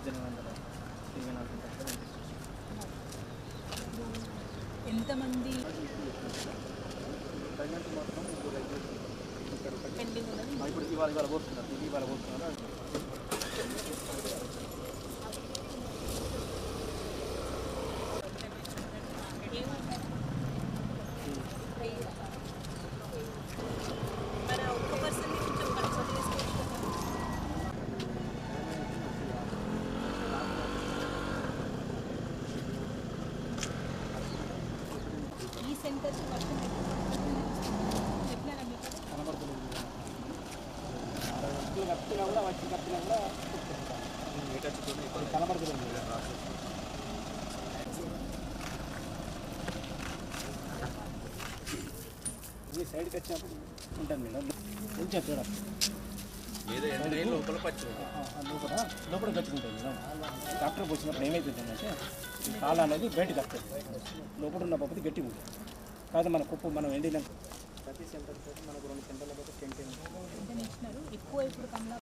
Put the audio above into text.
1800 ఎంతమంది ప్రెగ్నెంట్ మాత్రం పెండింగ్ ఉన్నది? ఇప్పుడు ఇవాళ పోతున్నారు మరి ఒక్క పర్సన్ కొంచెం కన్సల్ట్ చేసుకోవచ్చు కదా. ఈ సెంటర్స్ వర్షం చెప్పినారా మీకు? కనబడుతుంది కప్పినా కూడా వచ్చి కప్పినా కూడా కనబడుతుంది. ఇది సైడ్కి వచ్చినప్పుడు ఉంటుంది మేడం. కొంచెం చూడండి లోపల గచ్చుకుంటుంది మేడం. డాక్టర్కి వచ్చినప్పుడు ఏమవుతుందంటే ఈ కాలు అనేది బయటకు వస్తుంది. లోపల ఉన్న పద్ధతి గట్టిగా ఉంటుంది. కాదు మన కుప్పు మనం ఎండిన ప్రతి సెంటర్ మనకు 2 సెంటర్ల టెంట్ ఇచ్చినారు ఎక్కువ ఇప్పుడు కమలా